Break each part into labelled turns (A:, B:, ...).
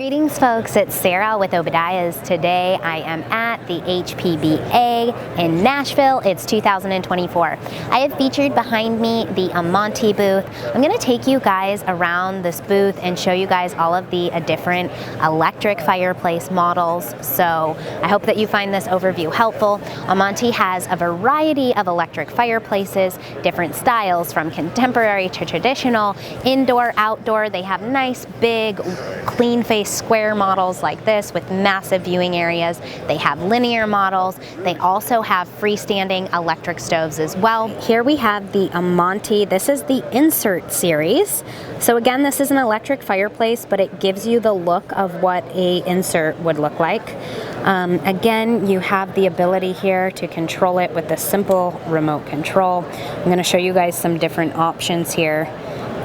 A: Greetings folks, it's Sarah with Obadiah's. Today I am at the HPBA in Nashville. It's 2024. I have featured behind me the Amantii booth. I'm going to take you guys around this booth and show you guys all of the different electric fireplace models. So I hope that you find this overview helpful. Amantii has a variety of electric fireplaces, different styles from contemporary to traditional, indoor, outdoor. They have nice, big, clean face square models like this with massive viewing areas. They have linear models. They also have freestanding electric stoves as well. Here we have the Amonte. This is the insert series. So again, this is an electric fireplace, but it gives you the look of what a insert would look like. Again, you have the ability here to control it with the simple remote control. I'm going to show you guys some different options here.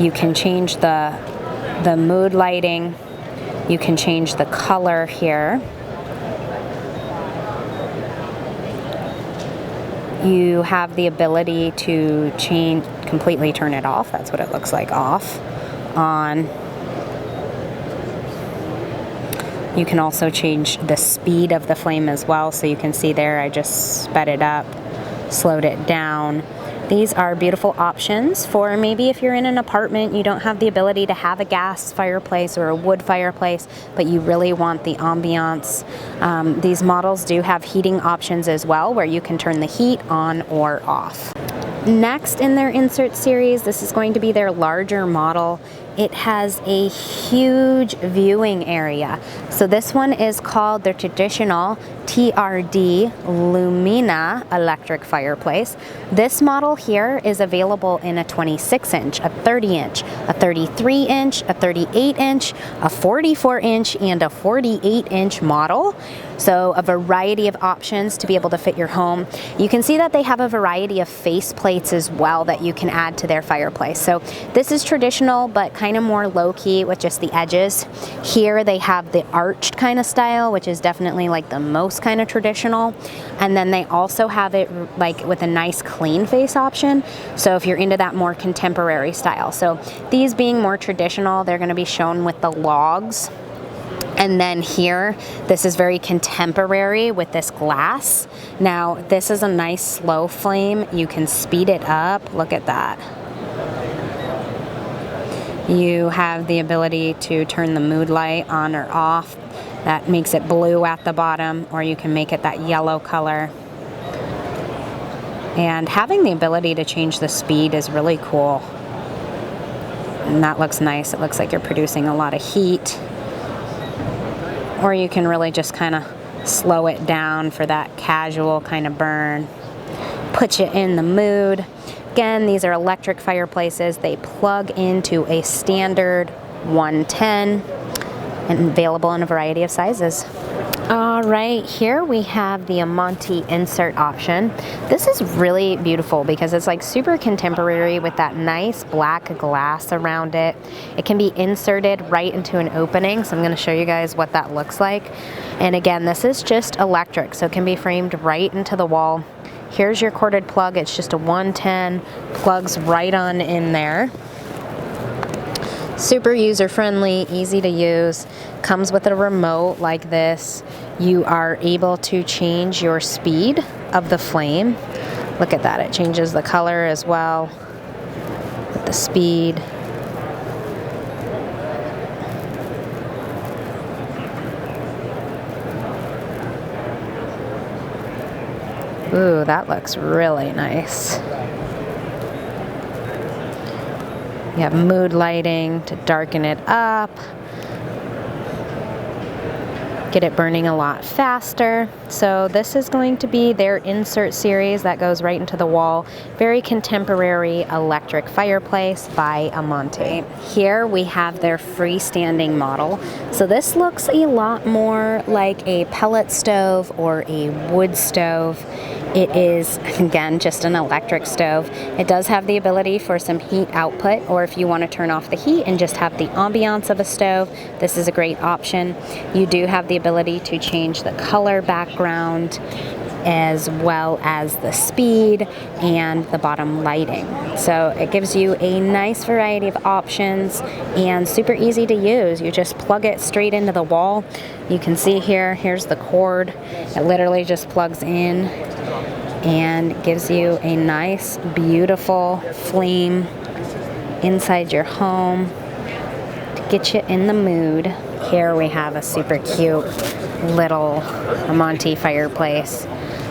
A: You can change the mood lighting. You can change the color here. You have the ability to completely turn it off. That's what it looks like, off, on. You can also change the speed of the flame as well. So you can see there, I just sped it up, slowed it down. These are beautiful options for maybe if you're in an apartment, you don't have the ability to have a gas fireplace or a wood fireplace, but you really want the ambiance. These models do have heating options as well, where you can turn the heat on or off. Next in their insert series, this is going to be their larger model. It has a huge viewing area. So this one is called their traditional TRD Lumina electric fireplace. This model here is available in a 26-inch, a 30-inch, a 33-inch, a 38-inch, a 44-inch, and a 48-inch model. So a variety of options to be able to fit your home. You can see that they have a variety of face plates as well that you can add to their fireplace. So this is traditional, but kind of more low-key with just the edges. Here they have the arched kind of style, which is definitely like the most kind of traditional. And then they also have it like with a nice clean face option. So if you're into that more contemporary style. So these being more traditional, they're going to be shown with the logs. And then here, this is very contemporary with this glass. Now, this is a nice slow flame. You can speed it up. Look at that. You have the ability to turn the mood light on or off. That makes it blue at the bottom, or you can make it that yellow color. And having the ability to change the speed is really cool. And that looks nice. It looks like you're producing a lot of heat. Or you can really just kind of slow it down for that casual kind of burn. Put you in the mood. Again, these are electric fireplaces. They plug into a standard 110 and available in a variety of sizes. All right, here we have the Amontii insert option. This is really beautiful because it's like super contemporary with that nice black glass around it. It can be inserted right into an opening, so I'm going to show you guys what that looks like. And again, this is just electric, so it can be framed right into the wall. Here's your corded plug. It's just a 110, plugs right on in there. Super user-friendly, easy to use. Comes with a remote like this. You are able to change your speed of the flame. Look at that, it changes the color as well with the speed. Ooh, that looks really nice. You have mood lighting to darken it up, get it burning a lot faster. So this is going to be their insert series that goes right into the wall. Very contemporary electric fireplace by Amonte. Here we have their freestanding model. So this looks a lot more like a pellet stove or a wood stove. It is, again, just an electric stove. It does have the ability for some heat output, or if you want to turn off the heat and just have the ambiance of a stove, this is a great option. You do have the ability to change the color background. as well as the speed and the bottom lighting. So it gives you a nice variety of options and super easy to use. You just plug it straight into the wall. You can see here's the cord. It literally just plugs in and gives you a nice, beautiful flame inside your home to get you in the mood. Here we have a super cute little Amantii fireplace.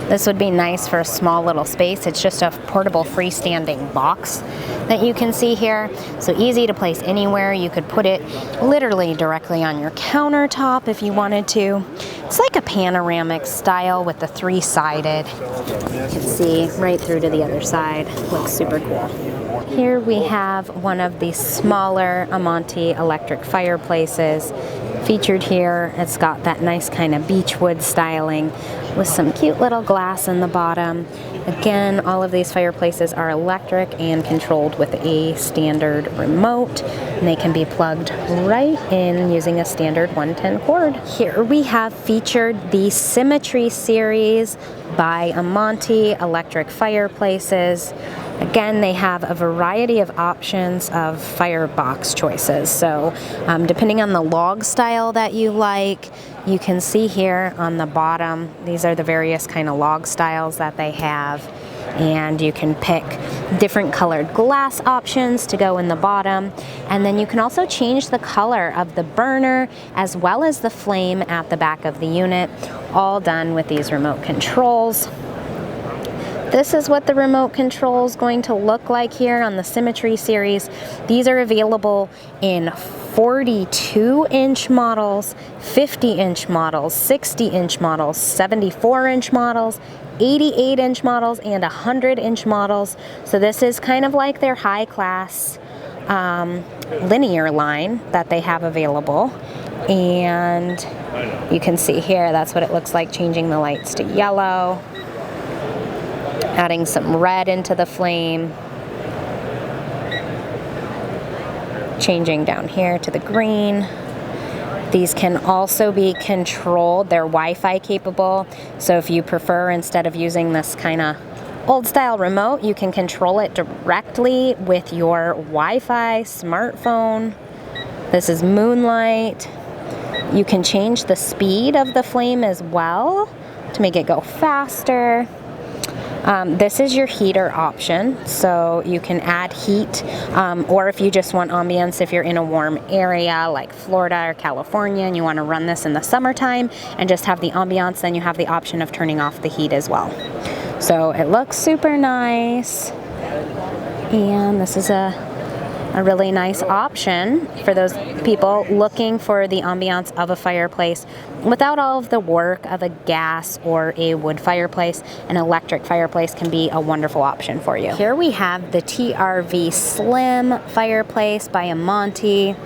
A: This would be nice for a small little space. It's just a portable freestanding box that you can see here. So easy to place anywhere. You could put it literally directly on your countertop if you wanted to. It's like a panoramic style with the three-sided. You can see right through to the other side. Looks super cool. Here we have one of the smaller Amantii electric fireplaces featured here. It's got that nice kind of beechwood styling with some cute little glass in the bottom. Again, all of these fireplaces are electric and controlled with a standard remote, and they can be plugged right in using a standard 110 cord. Here we have featured the Symmetry series by Amantii electric fireplaces. Again, they have a variety of options of firebox choices. So depending on the log style that you like, you can see here on the bottom, these are the various kind of log styles that they have. And you can pick different colored glass options to go in the bottom. And then you can also change the color of the burner as well as the flame at the back of the unit, all done with these remote controls. This is what the remote control is going to look like here on the Symmetry series. These are available in 42-inch models, 50-inch models, 60-inch models, 74-inch models, 88-inch models, and 100-inch models. So this is kind of like their high-class linear line that they have available. And you can see here, that's what it looks like, changing the lights to yellow, adding some red into the flame, changing down here to the green. These can also be controlled. They're Wi-Fi capable, so if you prefer, instead of using this kind of old style remote, you can control it directly with your Wi-Fi smartphone. This is Moonlight. You can change the speed of the flame as well to make it go faster. This is your heater option, so you can add heat, or if you just want ambience, if you're in a warm area like Florida or California and you want to run this in the summertime and just have the ambiance, then you have the option of turning off the heat as well. So it looks super nice, and this is a really nice option for those people looking for the ambiance of a fireplace without all of the work of a gas or a wood fireplace. An electric fireplace can be a wonderful option for you. Here we have the TRV Slim fireplace by Amonte.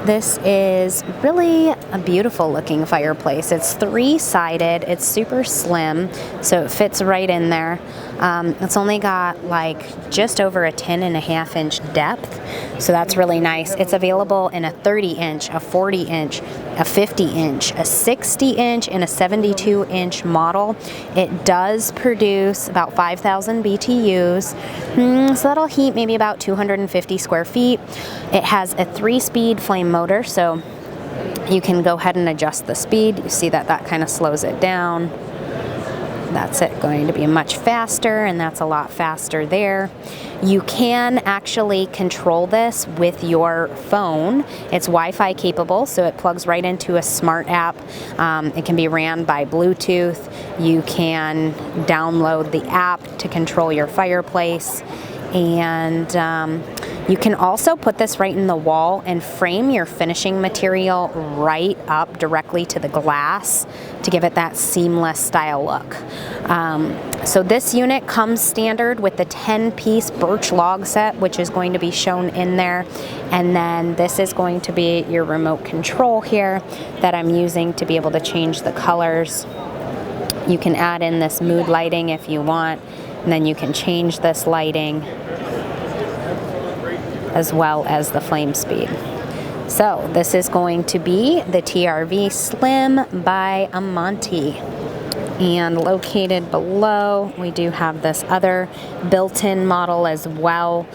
A: This is really a beautiful looking fireplace. It's three-sided, it's super slim, so it fits right in there. It's only got like just over a 10.5-inch depth, so that's really nice. It's available in a 30-inch, a 40-inch, a 50-inch, a 60-inch, and a 72-inch model. It does produce about 5,000 BTUs, so that'll heat maybe about 250 square feet. It has a 3-speed flame motor, so you can go ahead and adjust the speed. You see that kind of slows it down. That's it going to be much faster, and that's a lot faster there. You can actually control this with your phone. It's Wi-Fi capable, so it plugs right into a smart app. It can be ran by Bluetooth. You can download the app to control your fireplace. And you can also put this right in the wall and frame your finishing material right up directly to the glass to give it that seamless style look. So this unit comes standard with the 10-piece birch log set, which is going to be shown in there. And then this is going to be your remote control here that I'm using to be able to change the colors. You can add in this mood lighting if you want, and then you can change this lighting as well as the flame speed. So this is going to be the TRV Slim by Amonte. And located below, we do have this other built-in model as well.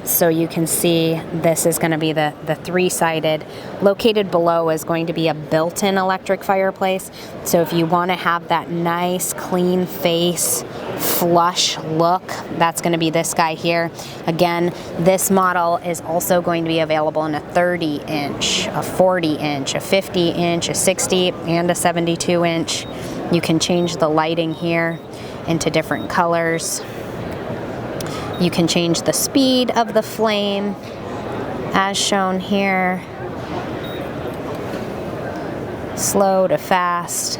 A: So you can see this is going to be the three-sided. Located below is going to be a built-in electric fireplace. So if you want to have that nice, clean face, flush look, that's going to be this guy here. Again, this model is also going to be available in a 30-inch, a 40-inch, a 50-inch, a 60, and a 72-inch. You can change the lighting here into different colors. You can change the speed of the flame as shown here. Slow to fast.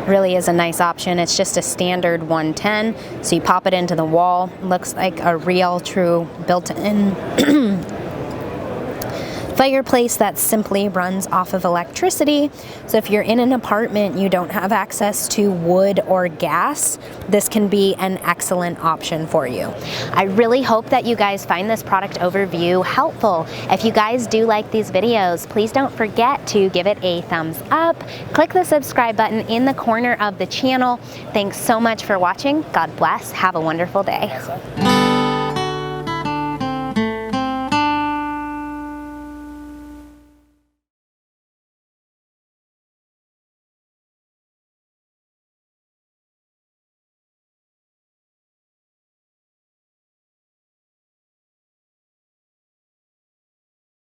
A: Really is a nice option. It's just a standard 110, so you pop it into the wall. Looks like a real true built-in fireplace that simply runs off of electricity. So if you're in an apartment, you don't have access to wood or gas, this can be an excellent option for you. I really hope that you guys find this product overview helpful. If you guys do like these videos, please don't forget to give it a thumbs up. Click the subscribe button in the corner of the channel. Thanks so much for watching. God bless. Have a wonderful day.